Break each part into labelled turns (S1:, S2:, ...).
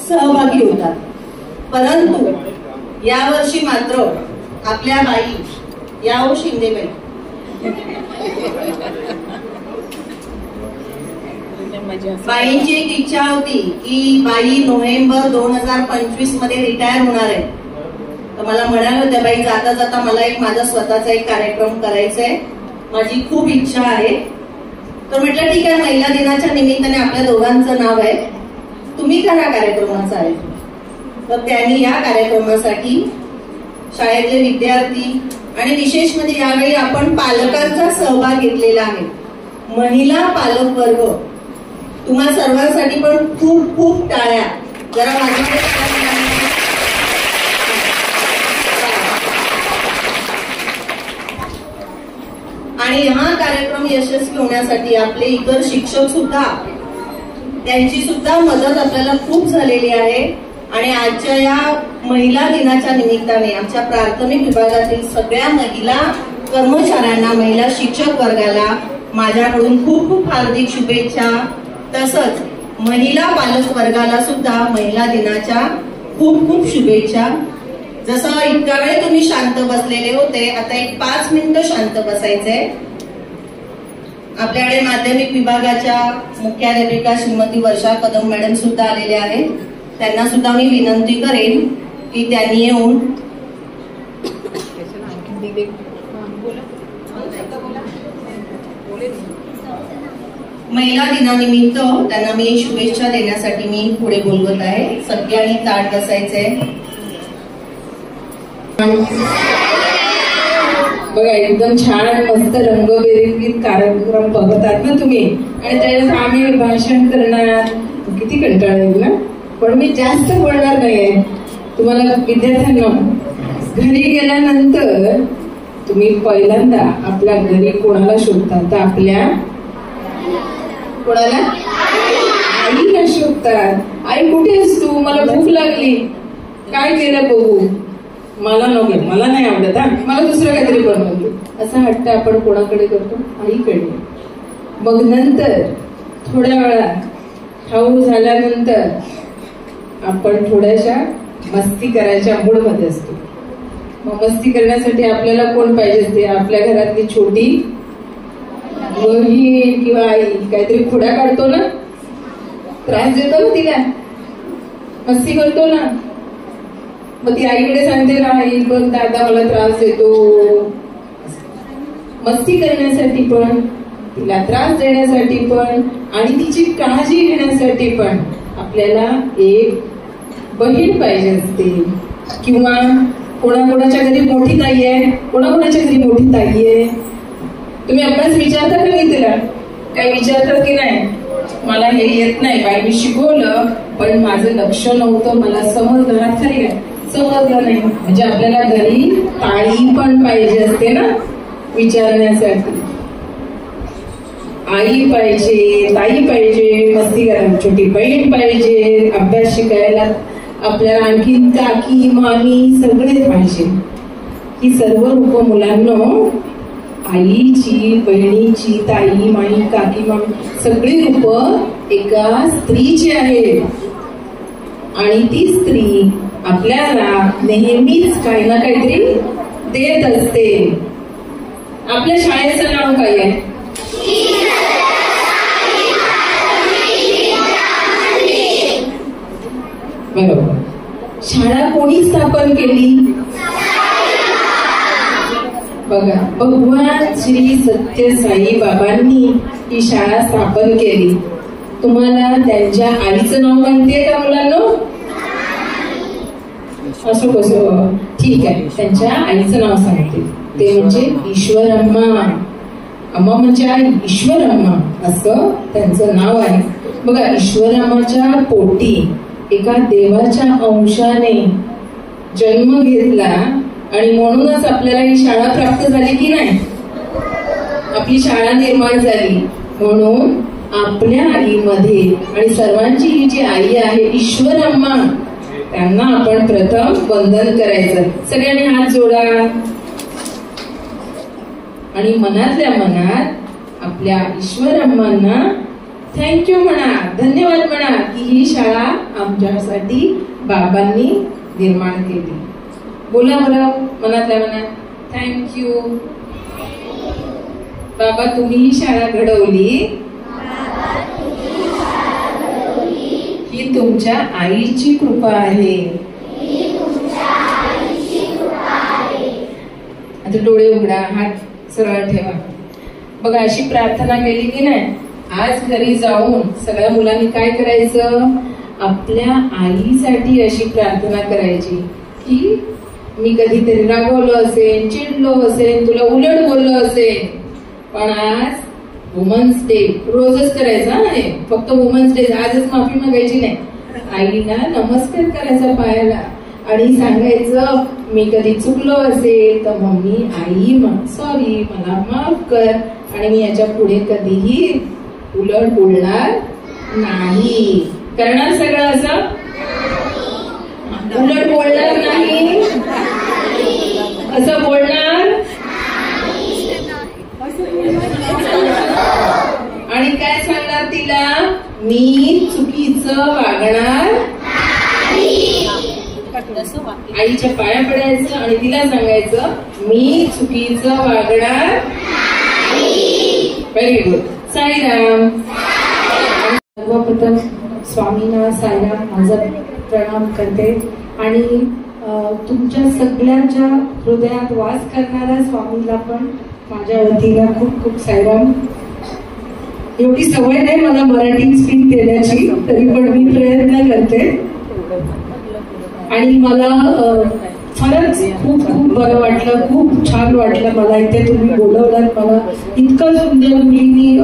S1: सहभागी होतात। परंतु यावर्षी मात्र आपल्या बाई याओ शिंदेबाई बाईंची एक इच्छा होती की बाई नोव्हेंबर 2025 मध्ये रिटायर होणार आहे। तर मला म्हणाल होत्या बाई जाता जाता मला एक माझा स्वतःचा एक कार्यक्रम करायचा आहे, माझी खूप इच्छा आहे। तर म्हटलं ठीक आहे, महिला दिनाच्या निमित्ताने आपल्या दोघांचं नाव आहे, तुम्ही करा कार्यक्रमाचं आहे। तर त्यांनी या कार्यक्रमासाठी शाळेतले विद्यार्थी आणि विशेष म्हणजे यावेळी आपण पालकांचा सहभाग घेतलेला आहे। महिला पालक वर्ग तुम्हा सर्वांसाठी पण खूप खूप टाळ्या जरा माझ्याकडे। आणि हा कार्यक्रम यशस्वी होण्यासाठी आपले इतर शिक्षक सुद्धा त्यांची सुद्धा मदत आपल्याला खूप झालेली आहे। आणि आजच्या या महिला दिनाच्या निमित्ताने आमच्या प्राथमिक विभागातील सगळ्या महिला कर्मचाऱ्यांना, महिला शिक्षक वर्गाला माझ्याकडून खूप खूप हार्दिक शुभेच्छा। तसंच महिला पालक वर्गाला सुद्धा महिला दिनाच्या खूप खूप शुभेच्छा। जसं इतका वेळ तुम्ही शांत बसलेले होते, आता एक 5 मिनिटं शांत बसायचंय। आपल्याकडे माध्यमिक विभागाच्या मुख्याध्यापिका श्रीमती वर्षा कदम मॅडम सुद्धा आलेल्या आहेत। त्यांना सुद्धा मी विनंती करेन की त्यांनी येऊन महिला दिनानिमित्त त्यांना मी शुभेच्छा देण्यासाठी मी पुढे बोलवत आहे। सगळ्यांनी ताट बसायचंय।
S2: बघा एकदम छान मस्त रंगबेरंगीत कार्यक्रम बघतात ना तुम्ही, आणि त्याच्यात आम्ही भाषण करणार, किती कंटाळा येईल ना। पण मी जास्त बोलणार नाहीये तुम्हाला विद्यार्थ्यांना। घरी गेल्यानंतर तुम्ही पहिल्यांदा आपल्या घरी कोणाला शोधतात? तर आपल्या कोणाला? आईला शोधतात। आई कुठे आहेस तू? मला भूक लागली, काय केलं बघू, मला नको, मला नाही आवडत, मला दुसरं काहीतरी बनवलं, असा हट्ट आपण कोणाकडे करतो? आईकडे। मग नंतर थोड्या वेळात खाऊ झाल्यानंतर आपण थोड्याशा मस्ती करायच्या मूडमध्ये असतो। मग मस्ती करण्यासाठी आपल्याला कोण पाहिजे असते? आपल्या घरातली छोटी बहीण किंवा आई काहीतरी खोड्या काढतो ना, त्रास देतो ना तिला, मस्ती करतो ना। मग ती आईकडे सांगते ना, आई बघ दादा मला त्रास देतो। मस्ती करण्यासाठी पण, तिला त्रास देण्यासाठी पण आणि तिची काळजी घेण्यासाठी पण आपल्याला एक बहीण पाहिजे असते। किंवा कोणाकोणाच्या घरी मोठी ताई आहे, कोणाकोणाच्या घरी मोठी ताई आहे। तुम्ही अभ्यास विचारता का नाही तिला? काही विचारतात की नाही? मला हे येत नाही, बाईने शिकवलं पण माझं लक्ष नव्हतं, मला समजलं खरी काय समजलं नाही। म्हणजे आपल्याला घरी ताई पण पाहिजे असते ना विचारण्यासाठी। आई पाहिजे, ताई पाहिजे, मस्ती करायला छोटी बहीण पाहिजे, अभ्यास शिकायला आपल्याला आणखी काकी मामी सगळे पाहिजे। ही सर्व रूप मुलांनो आईची, बहिणीची, ताई, माई, काकी, मामी सगळी रूप एका स्त्रीची आहे। आणि ती स्त्री आपल्याला नेहमीच काही ना काहीतरी देत असते। आपल्या शाळेचं नाव काय आहे? बरोबर। शाळा कोणी स्थापन केली? बघा, भगवान श्री सत्य साई बाबांनी ही शाळा स्थापन केली. तुम्हाला त्यांच्या आईचं नाव माहितीये का मुलांनो? असं कसं? ठीक आहे, त्यांच्या आईचं नाव सांगते. ते म्हणजे ईश्वरम्मा. अम्मा म्हणजे आई, ईश्वरम्मा असं त्यांचं नाव आहे. बघा, ईश्वरम्माच्या पोटी एका देवाच्या अंशाने जन्म घेतला आणि म्हणूनच आपल्याला ही शाळा प्राप्त झाली की नाही? आपली शाळा निर्माण झाली. म्हणून आपल्या आईमध्ये आणि सर्वांची ही जी आई आहे ईश्वरम्मा, त्यांना आपण प्रथम वंदन करायचं. सगळ्यांनी हात जोडा आणि मनातल्या मनात आपल्या ईश्वरम्मांना थँक्यू म्हणा, धन्यवाद म्हणा की ही शाळा आमच्यासाठी बाबांनी निर्माण केली. बोला बरं मनातल्या मनात, थँक्यू बाबा, तुम्ही ही शाळा घडवली. ही तुमच्या आईची कृपा आहे. आता डोळे उघडा, हात सरळ ठेवा. बघा, अशी प्रार्थना केली की नाही? आज घरी जाऊन सगळ्या मुलांनी काय करायचं? आपल्या आईसाठी अशी प्रार्थना करायची की मी कधीतरी रागवलो असेल, चिडलो असेल, तुला उलट बोललो असेल, पण आज वुमन्स डे रोजच करायचा आहे, फक्त वुमन्स डे आजच माफी मागायची नाही. आईला नमस्कार करायचा पायाला आणि सांगायचं मी कधी चुकलो असेल तर मम्मी, आई सॉरी, मला माफ कर आणि मी याच्या पुढे कधीही उलट बोलणार नाही. करणार सगळं असं? उलट बोलणार नाही असं बोलणार. आणि काय सांगणार तिला? मी चुकीचं वागणार. आईच्या पाया पडायचं आणि तिला सांगायचं मी चुकीचं वागणार. Very good. साईराम. सर्वप्रथम स्वामींना साईराम माझा प्रणाम करते आणि तुमच्या सगळ्यांच्या हृदयात वास करणाऱ्या स्वामीला पण माझ्या वतीला खूप खूप साईराम. एवढी सवय नाही मला मराठी स्पीच देण्याची, तरी पण मी प्रयत्न करते आणि मला खरंच खूप खूप बरं वाटलं, खूप छान वाटलं मला इथे तुम्ही बोलवलात. मला इतकं सुंदर मुलींनी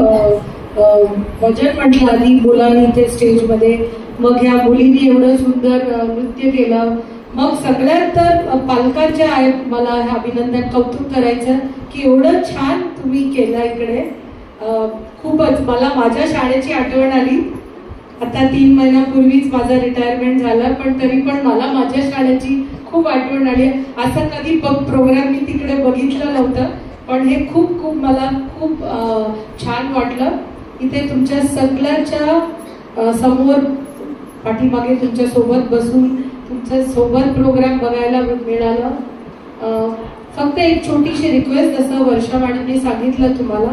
S2: भजन म्हटलं आधी मुलांनी इथे स्टेजमध्ये, मग ह्या मुलींनी एवढं सुंदर नृत्य केलं. मग सगळ्यात तर पालकांचे आहेत मला अभिनंदन, कौतुक करायचं की एवढं छान तुम्ही केलं इकडे. खूपच मला माझ्या शाळेची आठवण आली. आता 3 महिन्यापूर्वीच माझा रिटायरमेंट झाला, पण तरी पण मला माझ्या शाळेची खूप आठवण आली. असं कधी प्रोग्राम मी तिकडे बघितलं नव्हतं, पण हे खूप खूप मला खूप छान वाटलं. इथे तुमच्या सगळ्यांच्या समोर पाठीमागे तुमच्या सोबत बसून तुमच्या सोबत प्रोग्राम बघायला मिळालं. फक्त एक छोटीशी रिक्वेस्ट, जसं वर्षा मॅडमने सांगितलं तुम्हाला,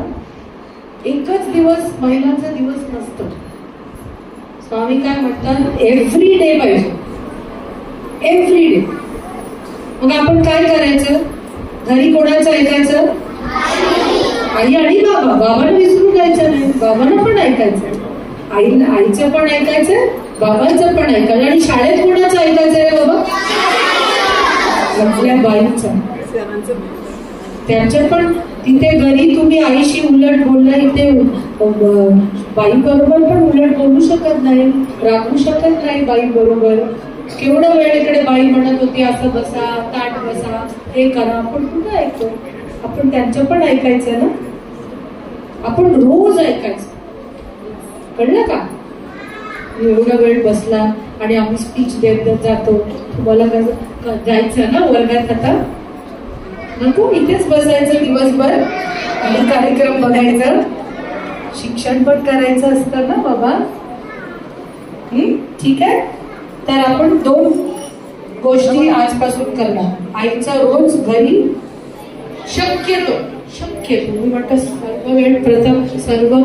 S2: एकच दिवस महिलांचा दिवस नसतो. स्वामी काय म्हणतात, एव्हरी डे पाहिजे, एव्हरी डे. मग आपण काय करायचं? घरी कोणाचं ऐकायचं? आई आणि बाबा. बाबांना विसरून जायचं नाही, बाबांना पण ऐकायचं, आईचं पण ऐकायचं, बाबांचं पण ऐकायचं. आणि शाळेत कोणाचं ऐकायचंय बाबा? आपल्या बाईचं. त्यांच्या पण तिथे घरी तुम्ही आईशी उलट बोलला, इथे बाई बरोबर पण उलट बोलू शकत नाही, राखू शकत नाही बाई बरोबर. केवढा वेळ इकडे बाई म्हणत होती असं बसा, ताट बसा, हे करा, आपण कुठं ऐकतो? आपण त्यांचं पण ऐकायचं ना, आपण रोज ऐकायचं. कळलं का? एवढा वेळ बसला आणि आम्ही स्पीच देत जातो. तुम्हाला जायचं ना वर्गात? आता नको, इथेच बसायचं दिवसभर आणि कार्यक्रम बघायचं, शिक्षण पण करायचं असतं ना बाबा. ठीक आहे, तर आपण 2 गोष्टी आजपासून करणार. आईचा रोज घरी शक्यतो मी म्हणतो सर्व वेळ, प्रथम सर्व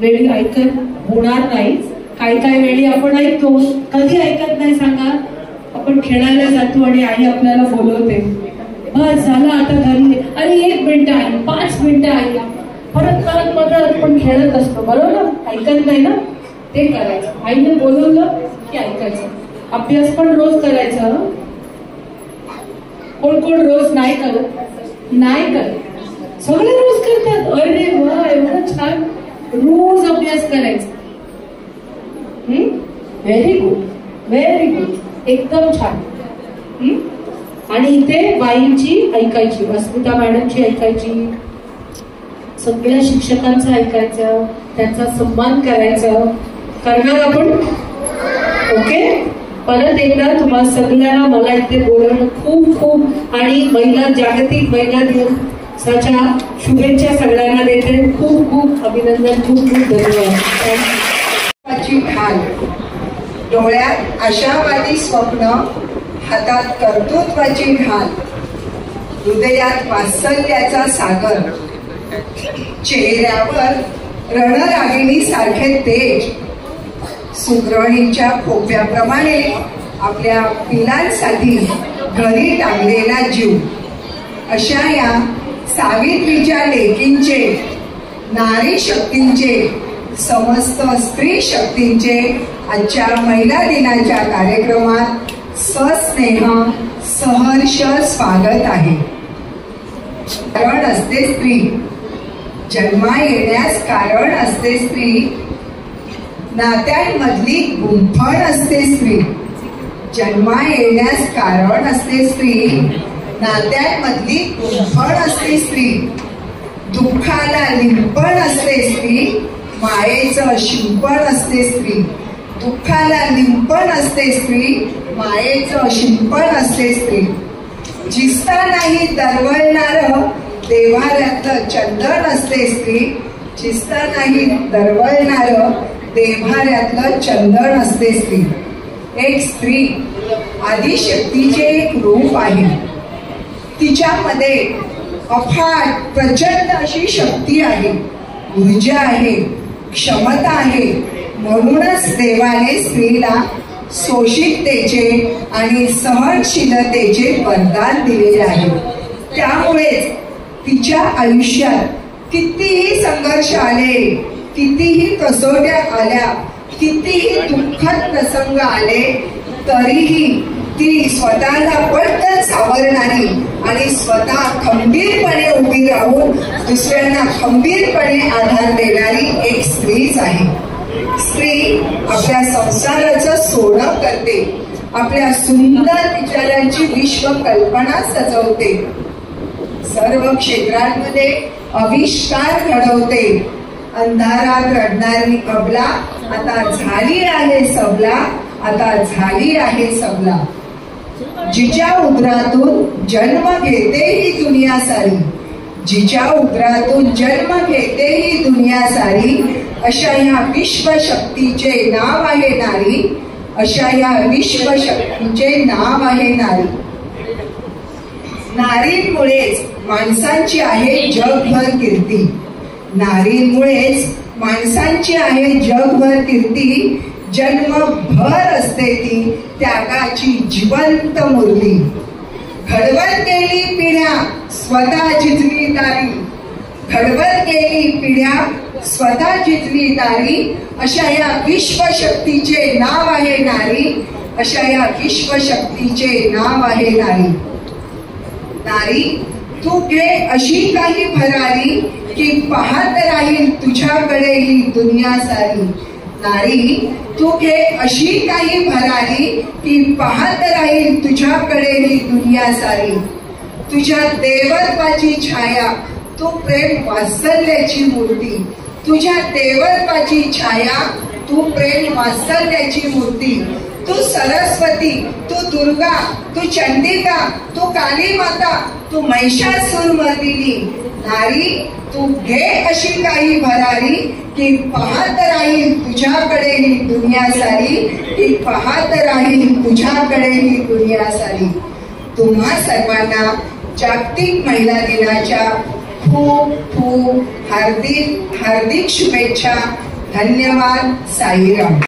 S2: वेळी ऐकत होणार नाही. काही वेळी आपण ऐकतो, कधी ऐकत नाही सांगा? आपण खेळायला जातो आणि आई आपल्याला बोलवते,
S3: बस झालं आता घरी. अरे 1 मिनिट आई, 5 मिनिटं आई, परत पण खेळत असतो बरोबर. ऐकत नाही ना, ते करायचं. आईने बोलवलं की ऐकायचं. अभ्यास पण रोज करायचा. कोण रोज नाही करत, सगळे रोज करतात. अरे वा, एवढं छान. रोज अभ्यास करायचा. व्हेरी गुड, एकदम छान. आणि इथे बाईंची ऐकायची, अस्मिता मॅडमची ऐकायची, सगळ्या शिक्षकांचं ऐकायचं, त्यांचा सन्मान करायचा. करणार आपण? ओके. परत एकदा तुम्हाला सगळ्यांना मला इथे बोलवणं खूप आणि जागतिक महिला दिवसाच्या शुभेच्छा सगळ्यांना देते. खूप अभिनंदन, खूप धन्यवाद.
S4: ढाल, डोळ्यात आशावादी स्वप्न, हातात कर्तृत्वाची ढाल, हृदयात वात्सल्याचा सागर, चेहऱ्यावर रणरागिणी सारखे तेज, सुगृहिणीच्या खोप्याप्रमाणे आपल्या पिलांसाठी घरी टांगलेला जीव, अशा या सावित्रीच्या लेकींचे, नारी शक्तींचे, समस्त स्त्री शक्तींचे आजच्या महिला दिनाच्या कार्यक्रमात सस्नेह सहर्ष स्वागत आहे. कारण असते स्त्री, जन्मा येण्यास कारण असते स्त्री, नात्यांमधली गुंफण असते स्त्री. जन्मा येण्यास कारण असते स्त्री, नात्यांमधली गुंफण असते स्त्री. दुःखाला लिंपण असते स्त्री, मायेचं शिंपण असते स्त्री. दुःखाला लिंपण असते स्त्री, मायेचं शिंपण असते स्त्री. जिस्ता नाही दरवळणार देव्हाऱ्यातलं चंदन असते स्त्री. जिस्ता नाही दरवळणार देव्हाऱ्यातलं चंदन असते स्त्री. एक स्त्री आदिशक्तीचे एक रूप आहे. तिच्यामध्ये अफाट प्रचंड अशी शक्ती आहे, ऊर्जा आहे, क्षमता आहे. म्हणूनच देवाने स्त्रीला सोशिकतेचे आणि सहनशीलतेचे वरदान दिलेले आहे. त्यामुळेच तिच्या आयुष्यात कितीही संघर्ष आले, कितीही कसोट्या आल्या, कितीही दुःखद प्रसंग आले, तरीही ती स्वतःला पटकन सावरणारी आणि स्वतः खंबीरपणे उभी राहून दुसऱ्यांना खंबीरपणे आधार देणारी एक स्त्रीच आहे. स्त्री आपल्या संसाराचं सोनं करते, आपल्या सुंदर विचारांची विश्व कल्पना सजवते, सर्व क्षेत्रांमध्ये आविष्कार घडवते. अंधारात रडणारी अबला आता झाली आहे सबला, आता झाली आहे सबला. जिच्या उदरातून जन्म घेते ही दुनिया सारी, जिच्या उदरातून जन्म घेते ही दुनिया सारी, अशा या विश्वशक्तीचे नाव आहे नारी, अशा या विश्वशक्तीचे नाव आहे नारी. नारींमुळेच माणसांची आहे जगभर कीर्ती, नारींमुळेच माणसांची आहे जगभर कीर्ती. जन्मभर असते ती त्यागाची जिवंत मुरली. घडवत गेली पिढ्या स्वतः जिजली तारी, घडवत गेली पिढ्या स्वतः जिजली तारी. अशा या विश्वशक्तीचे नाव आहे नारी, अशा या विश्वशक्तीचे नाव आहे नारी. नारी तू घे अशी काही भरारी की पाहत राहील तुझ्याकडे ही दुनिया सारी. नारी तू घे अशी काही भरारी की पाहत राहील तुझ्याकडे ही दुनिया सारी. तुझ्या देवत्वाची छाया तू प्रेम वात्सल्याची मूर्ती, तुझ्या देवत्वाची छाया तू प्रेम वात्सल्याची मूर्ती. तू सरस्वती, तू दुर्गा, तू चंडिका, तू काली माता, तू महिषासुरमर्दिनी. नारी तू घे अशी काही भरारी की पाहत राहील तुझ्याकडे ही दुनिया सारी, की पाहत राहील तुझ्याकडे ही दुनिया सारी. तुम्हा सर्वांना जागतिक महिला दिनाच्या खूप खूप हार्दिक हार्दिक शुभेच्छा. धन्यवाद. साईराम.